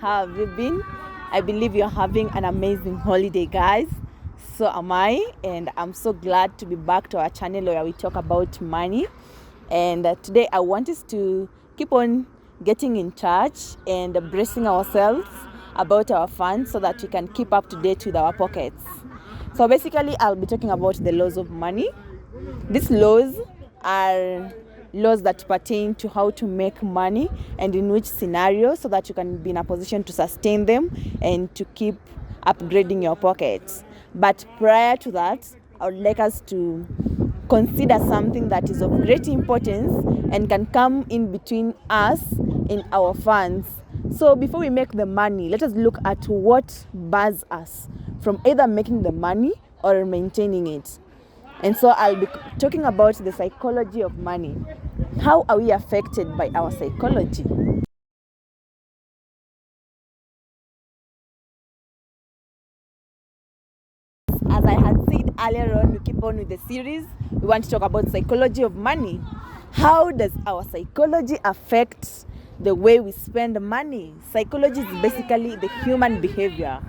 How have you been? I believe you're having an amazing holiday, guys. So am I, and I'm so glad to be back to our channel where we talk about money. And today I want us to keep on getting in touch and bracing ourselves about our funds so that we can keep up to date with our pockets. So basically, I'll be talking about the laws of money. These laws are laws that pertain to how to make money and in which scenario, so that you can be in a position to sustain them and to keep upgrading your pockets. But prior to that, I would like us to consider something that is of great importance and can come in between us and our funds. So before we make the money, let us look at what bars us from either making the money or maintaining it. And so I'll be talking about the psychology of money. How are we affected by our psychology? As I had said earlier on, we keep on with the series. We want to talk about psychology of money. How does our psychology affect the way we spend money? Psychology is basically the human behavior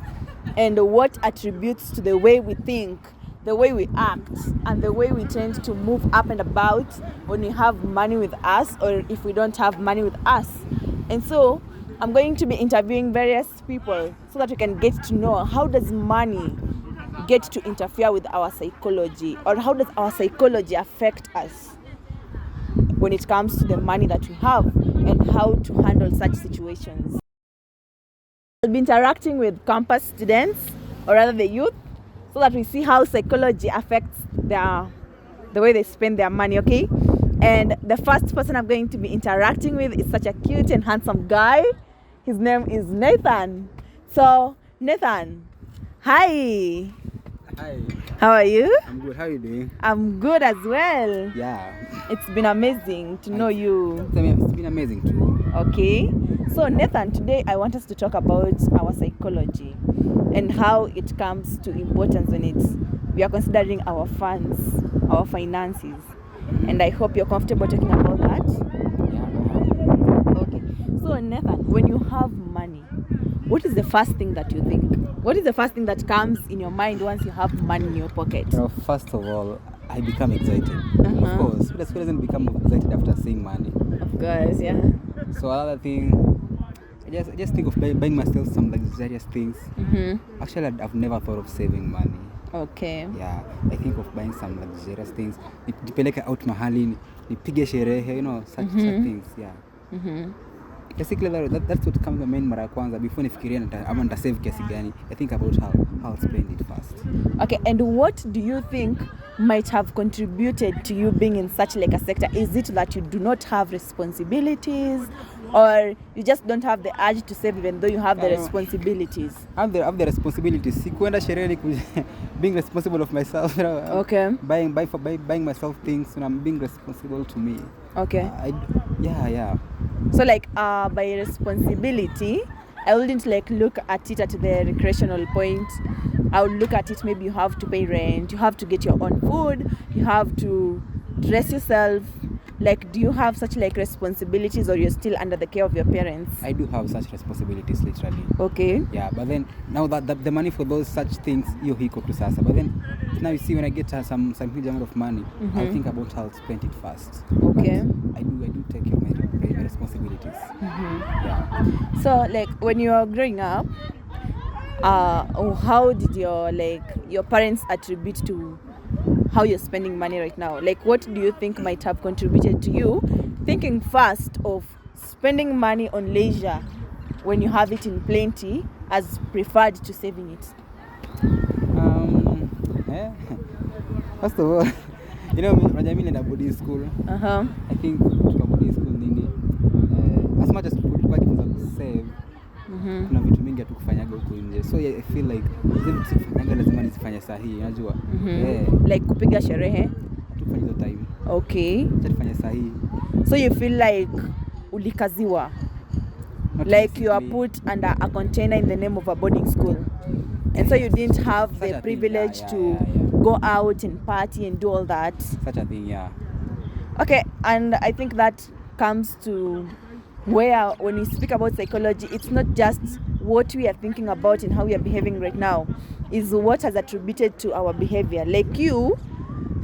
and what attributes to the way we think, the way we act, and the way we tend to move up and about when we have money with us or if we don't have money with us. And so I'm going to be interviewing various people so that we can get to know how does money get to interfere with our psychology, or how does our psychology affect us when it comes to the money that we have and how to handle such situations. I'll be interacting with campus students, or rather the youth, so that we see how psychology affects the way they spend their money, okay? And the first person I'm going to be interacting with is such a cute and handsome guy. His name is Nathan. So, Nathan, hi. Hi. How are you? I'm good. How are you doing? I'm good as well. Yeah. It's been amazing to know you. It's been amazing too. Okay. So, Nathan, today I want us to talk about our psychology and how it comes to importance when we are considering our funds, our finances. And I hope you're comfortable talking about that. Yeah. Okay. So, Nathan, when you have money, what is the first thing that you think? What is the first thing that comes in your mind once you have money in your pocket? First of all, I become excited. Of course. Who doesn't become excited after seeing money? Of course, yeah. So another thing, I just think of buying myself some luxurious things. Actually, I've never thought of saving money. Okay. Yeah, I think of buying some luxurious things. Nipeleke out mahali, nipige sherehe, such things. Yeah. Basically that's what comes to mind mara ya kwanza before nifikiria ama nita save kiasi gani. I think about how I'll spend it first. Okay, and what do you think might have contributed to you being in such like a sector? Is it that you do not have responsibilities, or you just don't have the urge to save even though you have the responsibilities? I have the responsibilities. Sikuenda sherehe being responsible of myself. Okay. Buying myself things, and I'm being responsible to me. Okay. Yeah. So like by responsibility, I wouldn't like look at it at the recreational point. I would look at it, maybe you have to pay rent, you have to get your own food, you have to dress yourself. Like, do you have such like responsibilities, or you're still under the care of your parents? I do have such responsibilities, literally. Okay. Yeah, but then now that the money for those such things, hiko to sasa. But then now you see, when I get some huge amount of money, I'll think about how to spend it first. Okay. But I do take care of my responsibilities. Yeah. So like when you were growing up, how did your parents attribute to how you're spending money right now? Like, what do you think might have contributed to you thinking first of spending money on leisure when you have it in plenty as preferred to saving it? First of all, mimi nenda boarding school. I think tuka boarding school nini, as much as tulikuwa jifunza ku save, kuna vitu mingi hatukufanyaga huko nje. So I feel like zile vitu lazima nisifanye sahihi, unajua? Like kupiga sherehe hatukufanya hizo time. Okay. Tutafanya sahihi. So you feel like ulikaziwa? Not like you are put under a container in the name of a boarding school, and so you didn't have the privilege to go out and party and do all that. Such a thing, yeah. Okay, and I think that comes to where when we speak about psychology, it's not just what we are thinking about and how we are behaving right now, is what has attributed to our behavior. Like you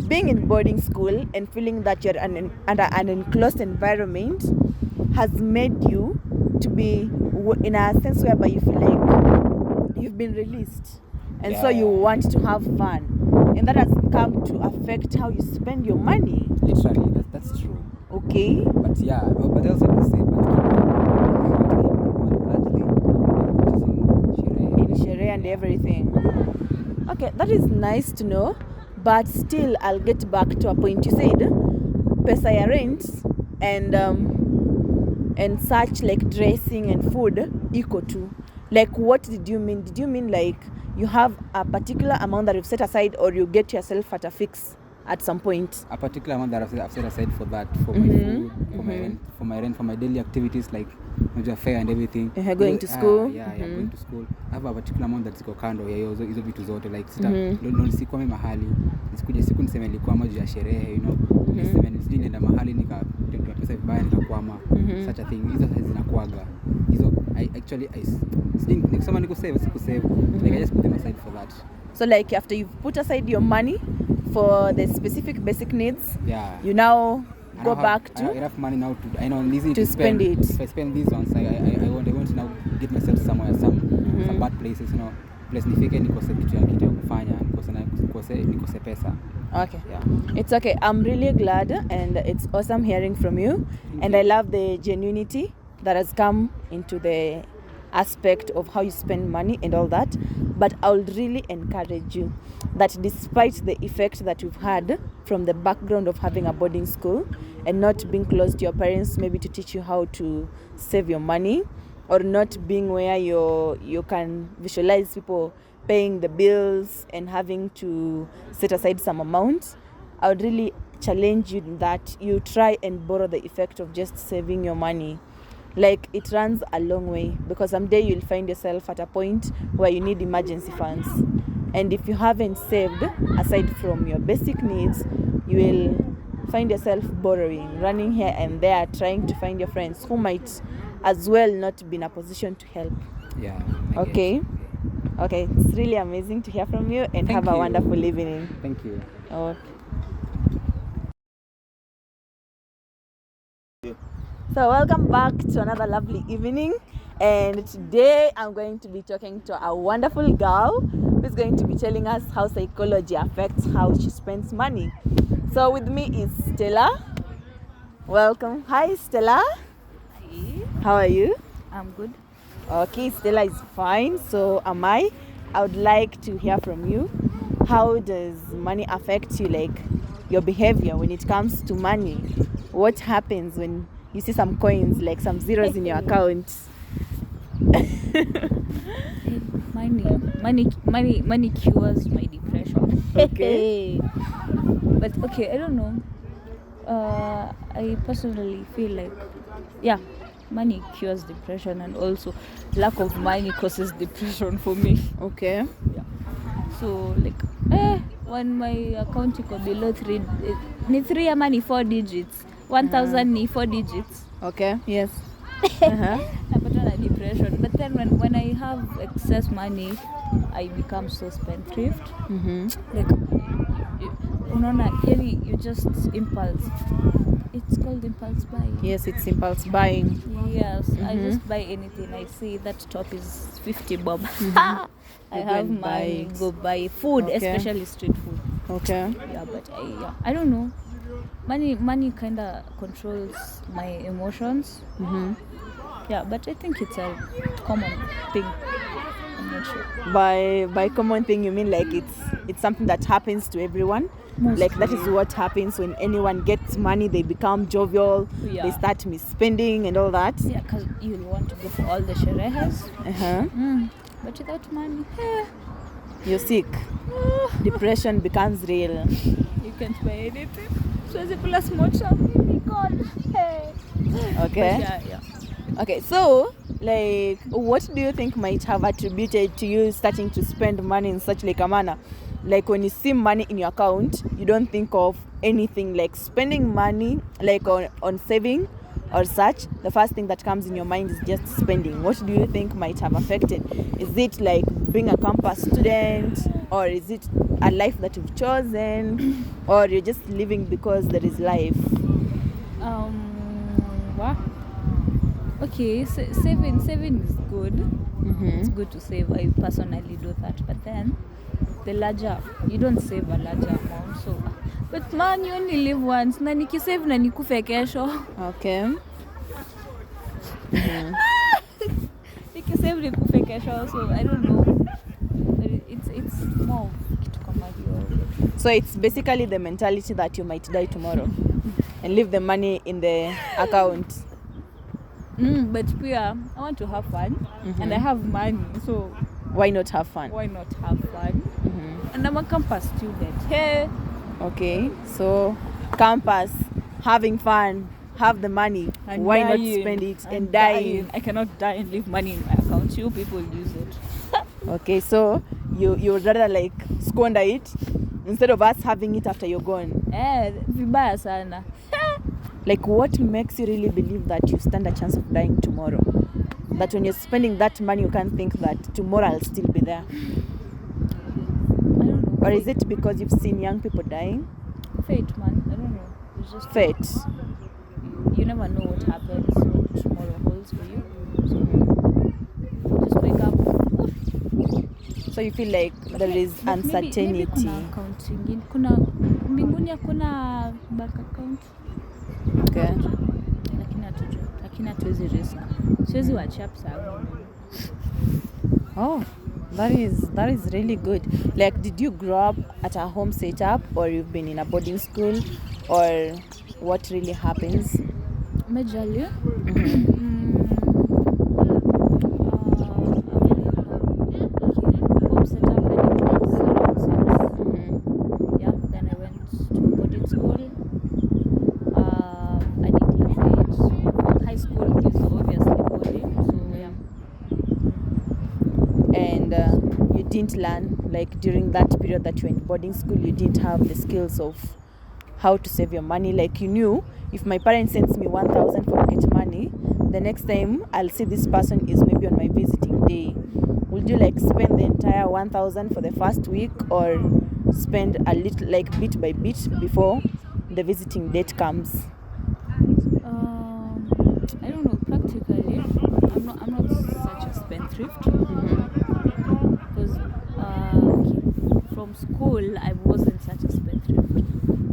being in boarding school and feeling that you're under an enclosed environment has made you to be in a sense whereby you feel like you've been released, and so you want to have fun, and that has come to affect how you spend your money. Literally, that's true. Okay. But yeah, but also to say, in sherehe and everything. Okay, that is nice to know, but still I'll get back to a point. You said pesa ya rent and such, like dressing and food equal to, like, what did you mean? Did you mean like you have a particular amount that you've set aside, or you get yourself at a fix at some point? A particular amount that I've set aside for that, for my food, for my rent, for my daily activities like fare and everything. Going to school. Going to school. I have a particular amount that ziko kando ya hizo vitu zote, like ndio nisikwame mahali, nisikuje siku niseme nilikuwa moja ya sherehe, niseme nenda mahali nikatumia pesa vibaya nikakwama, such a thing. Hizo zinakuaga hizo. I nikusema niko save, like I just put them aside for that. So like after you've put aside your money for the specific basic needs, you now go back to. I have enough money now to spend it. If I spend these ones, I want to now get myself somewhere, some bad places, place nifike nikose kitu ya kufanya, nikose pesa. Okay. Yeah. It's okay. I'm really glad, and it's awesome hearing from you. And I love the genuinity that has come into the aspect of how you spend money and all that. But I would really encourage you that despite the effect that you've had from the background of having a boarding school and not being close to your parents, maybe to teach you how to save your money, or not being where you can visualize people paying the bills and having to set aside some amount, I would really challenge you that you try and borrow the effect of just saving your money. Like, it runs a long way, because someday you'll find yourself at a point where you need emergency funds, and if you haven't saved aside from your basic needs, you will find yourself borrowing, running here and there, trying to find your friends who might as well not be in a position to help. Okay, it's really amazing to hear from you, and have a wonderful evening. Thank you. Okay. So welcome back to another lovely evening, and today I'm going to be talking to a wonderful girl who's going to be telling us how psychology affects how she spends money. So with me is Stella. Welcome. Hi, Stella. Hi. How are you? I'm good. Okay, Stella is fine. So am I. I would like to hear from you. How does money affect you, like your behavior when it comes to money? What happens when you see some coins, like some zeros in your account? Money cures my depression. Okay. But okay, I don't know. I personally feel like, money cures depression, and also lack of money causes depression for me. Okay. Yeah. So like, when my account iko below 3 money 4 digits. 1,000 ni 4 digits. Okay. Yes. Napata na depression. But then when I have excess money, I become so spendthrift. Like, you just impulse. It's called impulse buying. Yes, it's impulse buying. Yes, I just buy anything. I see that top is 50 bob. I have money, go buy food, especially street food. Okay. Yeah, but I don't know. Money kind of controls my emotions. Yeah, but I think it's a common thing. I'm not sure. By common thing, you mean like it's something that happens to everyone? Mostly. Like that is what happens when anyone gets money, they become jovial, they start misspending and all that. Yeah, because you'll want to go for all the sherehas. But without money, you're sick. Depression becomes real. You can't buy anything. So it's a plus mocha. God. Okay. Yeah. Okay, so like, what do you think might have attributed to you starting to spend money in such like a manner? Like, when you see money in your account, you don't think of anything like spending money, like on saving, or such, the first thing that comes in your mind is just spending. What do you think might have affected? Is it like being a campus student, or is it a life that you've chosen, or you're just living because there is life? What? Okay, saving is good. It's good to save. I personally do that, but then you don't save a larger amount. So, but man, you only live once. Na nikisave na nikufe kesho. Okay. Nikisave nikufe kesho. So I don't know. It's more kitu kama hiyo. So it's basically the mentality that you might die tomorrow and leave the money in the account. But pia, I want to have fun, and I have money, so why not have fun? And I'm a campus student. Hey. Okay, so campus, having fun, have the money, and why not spend it and die? I cannot die and leave money in my account. You people use it. Okay, so you would rather like squander it instead of us having it after you're gone. Vibaya sana. Like, what makes you really believe that you stand a chance of dying tomorrow? That when you're spending that money, you can't think that tomorrow I'll still be there? I don't know. Or is it because you've seen young people dying? Fate, man. I don't know. It's just fate. You never know what happens, what tomorrow holds for you. So just wake up. So you feel like there is uncertainty. Maybe kuna account ingine. Kuna mbinguni hakuna bank account. Okay. Lakini hatuwezi risk. Siwezi wachap sana. Oh, that is really good. Like, did you grow up at a home setup, or you've been in a boarding school, or what really happens? Majorly. Home setup, I did around 6. Yeah, then I went to boarding school. I did class 8. High school is obviously boarding, so yeah. And you didn't learn, like, during that period that you were in boarding school, you didn't have the skills of how to save your money. Like, you knew if my parents sends me 1,000 for pocket money, the next time I'll see this person is maybe on my visiting day. Would you like spend the entire 1,000 for the first week, or spend a little, like, bit by bit before the visiting date comes? I don't know. Practically, I'm not such a spendthrift. Because from school I wasn't such a spendthrift.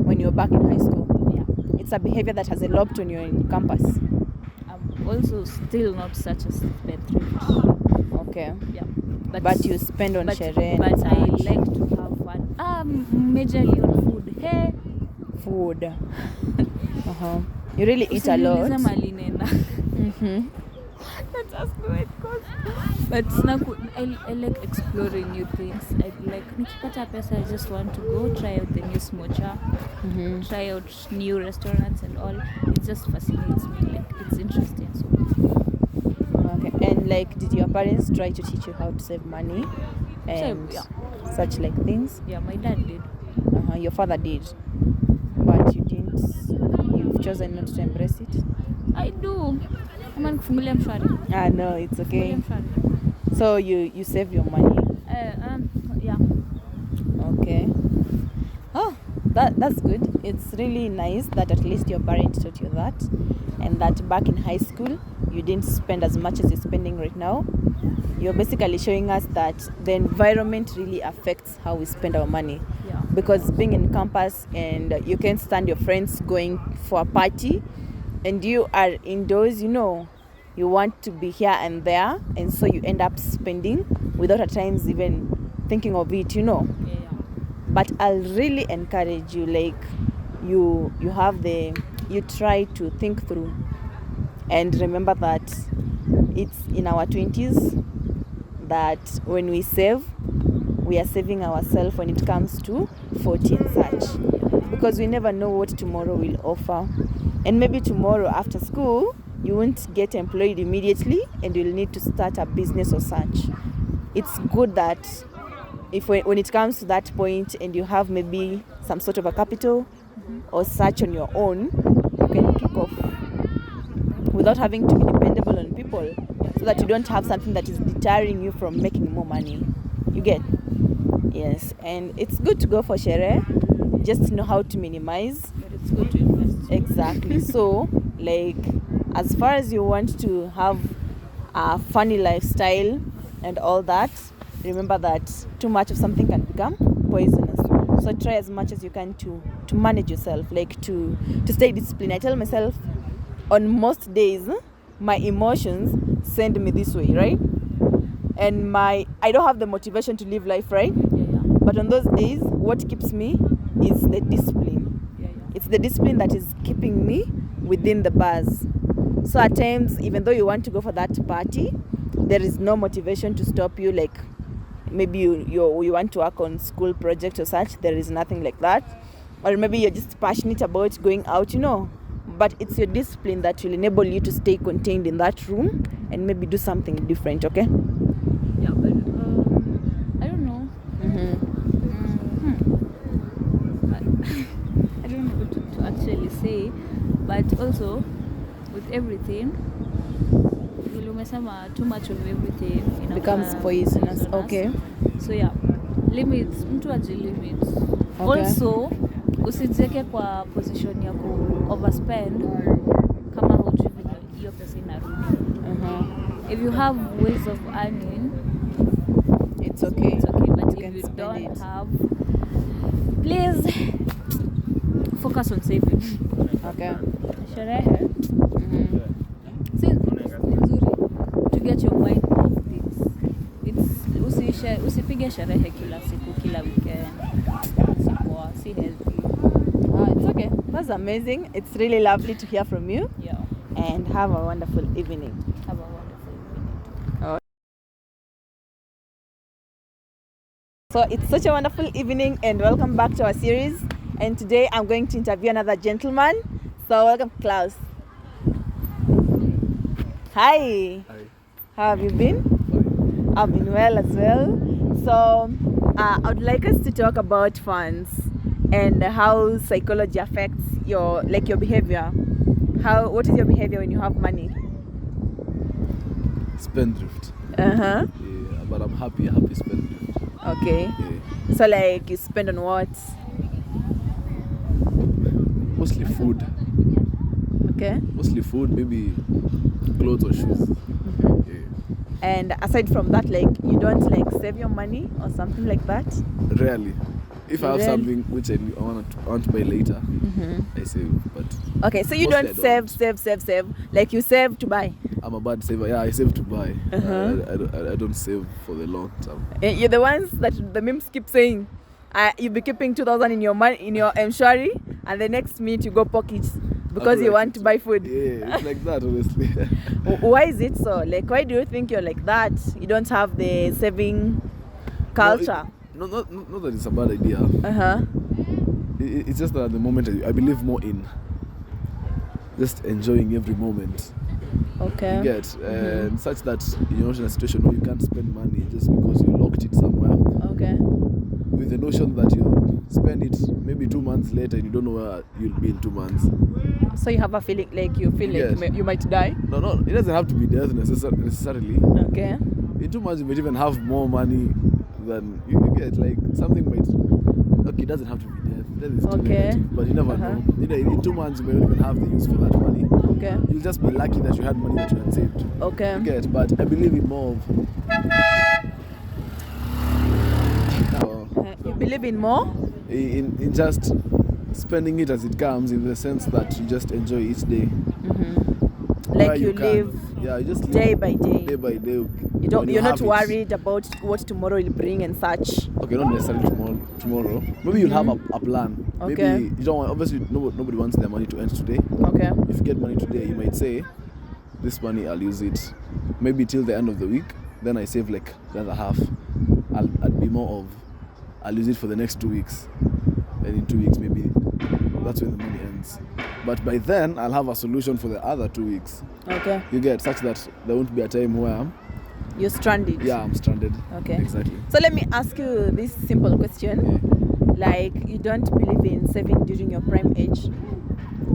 When you're back in high school? Yeah. It's a behavior that has eloped when you're in campus. I'm also still not such a spendthrift. Okay. Yeah. But you spend on sherehe. But I like to have fun. Majorly on food. Hey. Food. You really eat a lot. Let's ask me what it costs. But I like exploring new things. I like nikipata pesa, I just want to go try out the new smocha, try out new restaurants and all. It just fascinates me. Like, it's interesting. So. Okay. And like, did your parents try to teach you how to save money and such like things? Yeah, my dad did. Your father did, but you didn't. You've chosen not to embrace it. I do. No, it's okay. So you save your money. Yeah. Okay. Oh, that's good. It's really nice that at least your parents taught you that, and that back in high school you didn't spend as much as you're spending right now. You're basically showing us that the environment really affects how we spend our money. Yeah. Because being in campus and you can't stand your friends going for a party, and you are indoors, you want to be here and there, and so you end up spending without at times even thinking of it. Yeah. But I'll really encourage you, like, you try to think through and remember that it's in our 20s that when we save, we are saving ourselves when it comes to 40 and such, because we never know what tomorrow will offer. And maybe tomorrow after school you won't get employed immediately and you'll need to start a business or such. It's good that when it comes to that point and you have maybe some sort of a capital or such on your own, you can kick off without having to be dependable on people, so that you don't have something that is deterring you from making more money. You get? Yes, and it's good to go for sherehe, just to know how to minimize. But it's good to invest. Exactly. So, like, as far as you want to have a funny lifestyle and all that, remember that too much of something can become poisonous. So try as much as you can to manage yourself, like to stay disciplined. I tell myself on most days my emotions send me this way, right? And I don't have the motivation to live life, right? But on those days, what keeps me is the discipline. It's the discipline that is keeping me within the bars. So at times, even though you want to go for that party, there is no motivation to stop you. Like maybe you want to work on school project or such, there is nothing like that. Or maybe you're just passionate about going out, but it's your discipline that will enable you to stay contained in that room and maybe do something different, okay? Yeah, but I don't know. I don't know what to actually say, but also with everything, too much of everything becomes poisonous. Okay. So yeah, limits, mtu limits. Okay. Also, usijiweke kwa position ya ku overspend kama hujui vile hiyo pesa inarudi. If you have ways of earning, it's okay. It's okay, but you if you spend don't it. have, please focus on saving. Okay. Sherehe. Si nzuri to get your mind off things. Usipige sherehe kila siku, kila weekend. Si healthy. It's okay. That's amazing. It's really lovely to hear from you. Yeah. And have a wonderful evening. Have a wonderful evening. So it's such a wonderful evening and welcome back to our series. And today I'm going to interview another gentleman. So welcome, Klaus. Hi. Hi. How have you been? Fine. I've been well as well. So I would like us to talk about funds and how psychology affects your behavior. What is your behavior when you have money? Spendthrift. Uh-huh. Yeah, but I'm happy spendthrift. Okay. Yeah. So like you spend on what? Mostly food. Okay. Mostly food, maybe clothes or shoes. Yeah. And aside from that, like you don't like save your money or something like that? Rarely. If I have Rarely. something which I want to buy later, I save. But Okay, so you mostly don't I save. Like you save to buy. I'm a bad saver. Yeah, I save to buy. Uh-huh. I don't save for the long term. You're the ones that the memes keep saying. You'll be keeping 2,000 in your money in your mshwari, and the next minute you go pocket because you want to buy food. Yeah, it's like that, honestly. Why is it so? Like, why do you think you're like that? You don't have the saving culture. Not that it's a bad idea. Uh-huh. It's just that at the moment I believe more in just enjoying every moment. Okay. You get and such that you're not in a situation where you can't spend money just because you locked it somewhere. Okay. With the notion that you'll spend it maybe 2 months later and you don't know where you'll be in 2 months. So you have a feeling like you feel Yes. like you might die? No, it doesn't have to be death necessarily. Okay. In 2 months you might even have more money than you get. Like something might. Okay, it doesn't have to be death. Death is too Okay. negative, but you never know. In 2 months you may not even have the use for that money. Okay. You'll just be lucky that you had money that you had saved. Okay. You get, but I believe in more of. You believe in more? In just spending it as it comes, in the sense that you just enjoy each day. Like Where you can. live Yeah, you just live day by day. Day by day. You're not worried about what tomorrow will bring and such. Okay, not necessarily tomorrow. Maybe you'll have a plan. Okay. Maybe you don't want. Obviously, nobody wants their money to end today. Okay. If you get money today, you might say, "This money I'll use it maybe till the end of the week. Then I save like the other half. I'll be more of. I'll use it for the next 2 weeks, and in 2 weeks maybe that's when the money ends. But by then I'll have a solution for the other 2 weeks. Okay. You get, such that there won't be a time where You're stranded. I'm stranded. Okay. Exactly. So let me ask you this simple question. Like, you don't believe in saving during your prime age?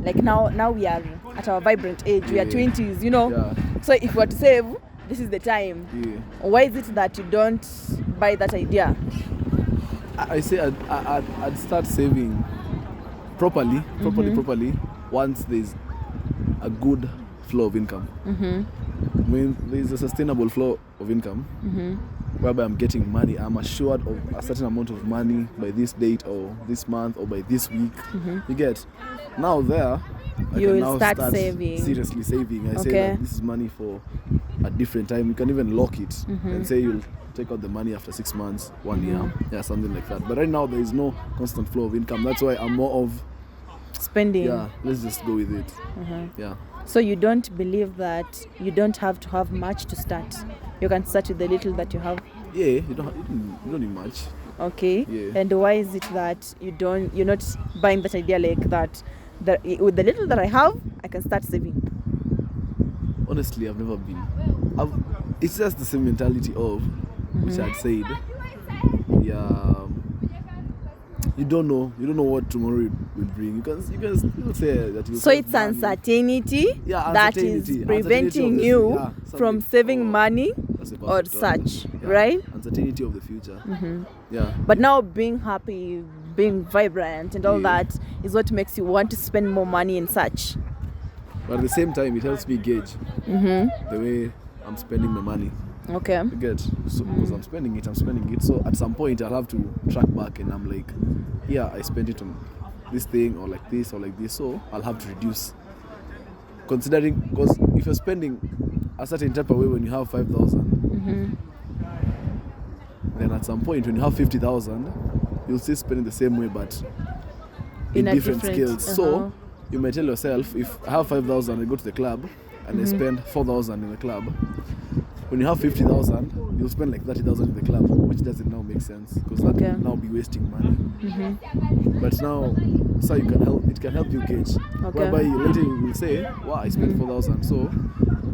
Like now we are at our vibrant age. We are Yeah. 20s, you know. Yeah. So if we are to save, this is the time. Yeah. Why is it that you don't buy that idea? I say I'd start saving properly once there's a good flow of income. When there's a sustainable flow of income, whereby I'm getting money, I'm assured of a certain amount of money by this date or this month or by this week. You get now there. I You can will now start saving. Seriously saving. I say Okay. that this is money for a different time. You can even lock it and say you'll take out the money after 6 months, 1 year, yeah, something like that. But right now there is no constant flow of income. That's why I'm more of Spending. yeah. Let's just go with it. Yeah. So you don't believe that you don't have to have much to start. You can start with the little that you have. Yeah. You don't need much. Okay. Yeah. And why is it that you're not buying that idea like that? That with the little that I have, I can start saving. Honestly, I've never been. It's just the same mentality of which I'd said. Yeah. You don't know what tomorrow will bring. You can still say that you. So save it's money. uncertainty, Yeah, that uncertainty. is preventing Uncertainty you of the- yeah, from something. saving money That's a or perfect term. such, Yeah. right? Uncertainty of the future. Yeah. But now being happy, being vibrant and all Yeah. that is what makes you want to spend more money and such. But at the same time, it helps me gauge the way I'm spending my money. Okay. You get so because I'm spending it. So at some point, I'll have to track back, and I'm like, yeah, I spent it on this thing or like this or like this. So I'll have to reduce. Considering, because if you're spending a certain type of way when you have 5,000, then at some point when you have 50,000, you'll still spend it the same way, but in a different skills. So you might tell yourself, if I have 5,000, I go to the club and I spend 4,000 in the club. When you have 50,000, you'll spend like 30,000 in the club, which doesn't now make sense because that Okay. will now be wasting money. But now, so it can help you gauge. Okay. Whereby later you will say, wow, I spent 4,000, so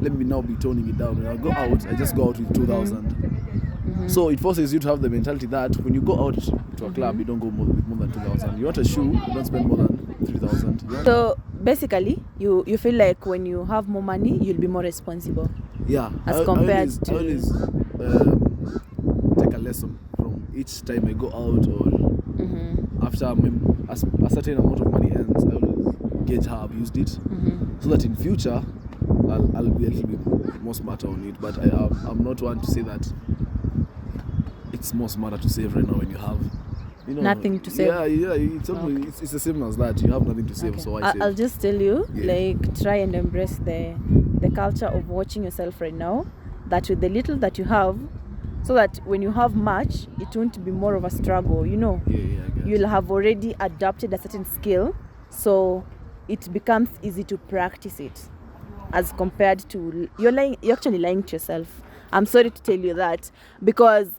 let me now be toning it down. When I go out, I just go out with 2,000. So it forces you to have the mentality that when you go out to a club, you don't go with more than 2,000. You want a shoe, you don't spend more than 3,000. So basically, you feel like when you have more money, you'll be more responsible. Yeah, As compared I always take a lesson from each time I go out or after a certain amount of money ends. I always gauge how I've used it, so that in future I'll be a little bit more smarter on it. But I'm not one to say that it's more smarter to save right now when you have Nothing to save. Yeah, it's the same as that. You have nothing to save, Okay. so I save. I'll just tell you, Yeah. like, try and embrace the culture of watching yourself right now, that with the little that you have, so that when you have much, it won't be more of a struggle, you know. Yeah, I guess. You'll have already adopted a certain skill, so it becomes easy to practice it, as compared to you're actually lying to yourself. I'm sorry to tell you that, because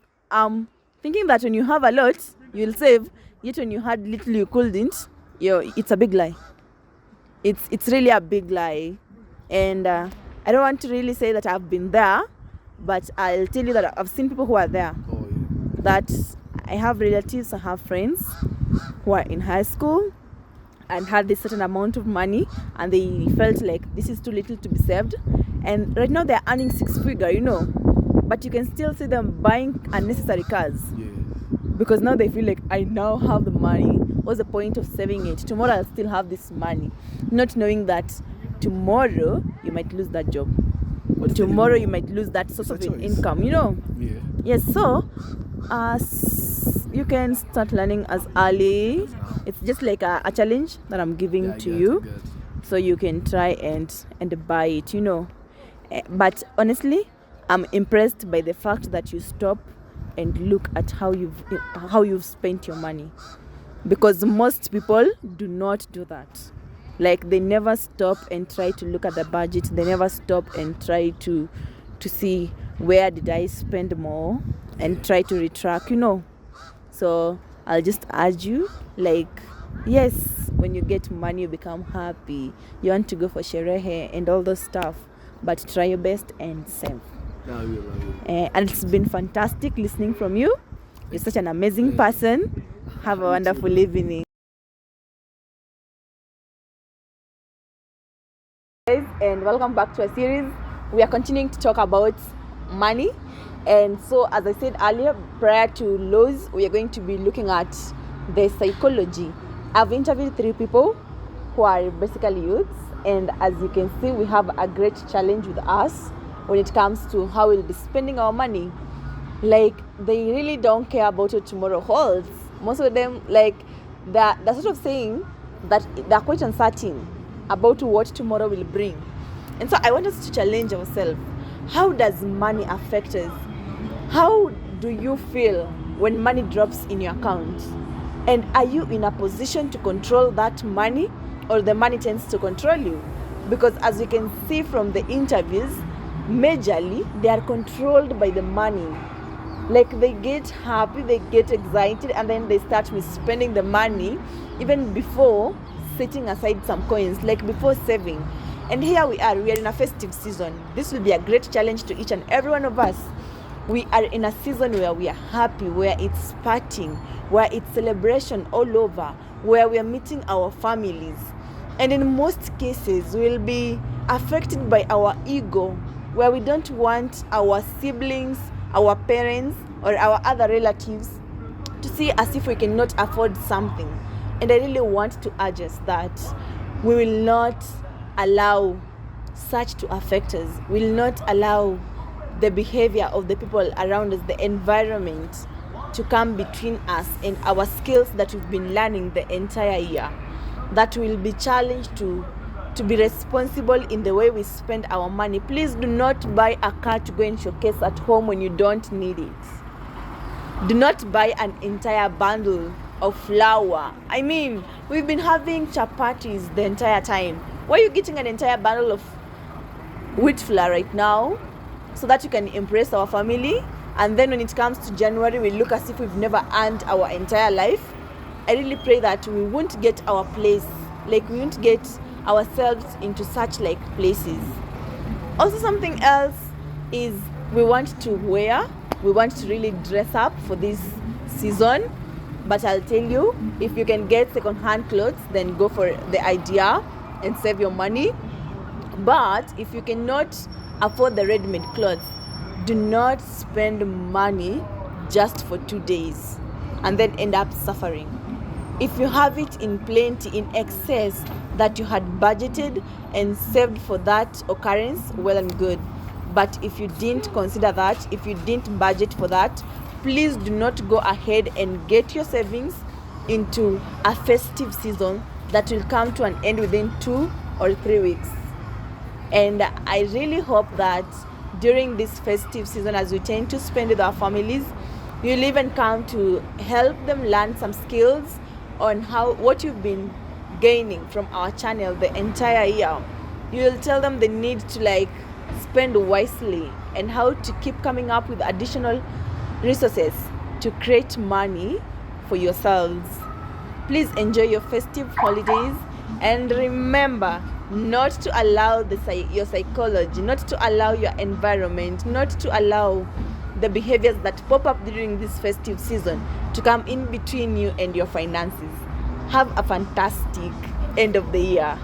thinking that when you have a lot you'll save, yet when you had little you couldn't. It's a big lie. It's really a big lie, and I don't want to really say that I've been there, but I'll tell you that I've seen people who are there. Oh, yeah. That I have relatives, I have friends who are in high school and had this certain amount of money, and they felt like this is too little to be saved, and right now they're earning 6-figure, you know, but you can still see them buying unnecessary cars, Yeah. because now they feel like, I now have the money, what's the point of saving it? Tomorrow I'll still have this money, not knowing that tomorrow you might lose that job, But tomorrow you might lose that source It's of a choice. income, you know. Yeah. Yes, so you can start learning as early. It's just like a challenge that I'm giving Yeah, I to get, you, I get. so you can try and buy it, you know. But honestly, I'm impressed by the fact that you stop and look at how you've spent your money, because most people do not do that. Like, they never stop and try to look at the budget. They never stop and try to see where did I spend more and try to retrack, you know. So I'll just urge you, like, yes, when you get money you become happy, you want to go for sherehe and all those stuff, but try your best and save. I will. And it's been fantastic listening from you. You're such an amazing person. Have a wonderful evening. and welcome back to a series. We are continuing to talk about money, and so as I said earlier, prior to laws, we are going to be looking at the psychology. I've interviewed 3 people who are basically youths, and as you can see, we have a great challenge with us when it comes to how we'll be spending our money. Like, they really don't care about what tomorrow holds. Most of them, like, they're sort of saying that they're quite uncertain about what tomorrow will bring. And so I want us to challenge ourselves. How does money affect us? How do you feel when money drops in your account? And are you in a position to control that money, or the money tends to control you? Because as you can see from the interviews, majorly they are controlled by the money. Like, they get happy, they get excited, and then they start misspending the money even before setting aside some coins, like before saving. And here we are in a festive season. This will be a great challenge to each and every one of us. We are in a season where we are happy, where it's partying, where it's celebration all over, where we are meeting our families. And in most cases, we'll be affected by our ego, where we don't want our siblings, our parents, or our other relatives to see as if we cannot afford something. And I really want to urge us that we will not allow such to affect us. We will not allow the behavior of the people around us, the environment, to come between us and our skills that we've been learning the entire year. That will be challenged to be responsible in the way we spend our money. Please do not buy a car to go and showcase at home when you don't need it. Do not buy an entire bundle of flour. I mean, we've been having chapatis the entire time. Why are you getting an entire bundle of wheat flour right now so that you can impress our family? And then when it comes to January, we look as if we've never earned our entire life. I really pray that we won't get our place, like we won't get ourselves into such like places. Also, something else is we want to really dress up for this season. But I'll tell you, if you can get second-hand clothes, then go for the idea and save your money. But if you cannot afford the ready-made clothes, do not spend money just for 2 days and then end up suffering. If you have it in plenty, in excess, that you had budgeted and saved for that occurrence, well and good. But if you didn't consider that, if you didn't budget for that, please do not go ahead and get your savings into a festive season that will come to an end within 2 or 3 weeks. And I really hope that during this festive season, as we tend to spend with our families, you'll even come to help them learn some skills on what you've been gaining from our channel the entire year. You'll tell them the need to spend wisely and how to keep coming up with additional resources to create money for yourselves. Please enjoy your festive holidays, and remember not to allow your psychology, not to allow your environment, not to allow the behaviors that pop up during this festive season to come in between you and your finances. Have a fantastic end of the year.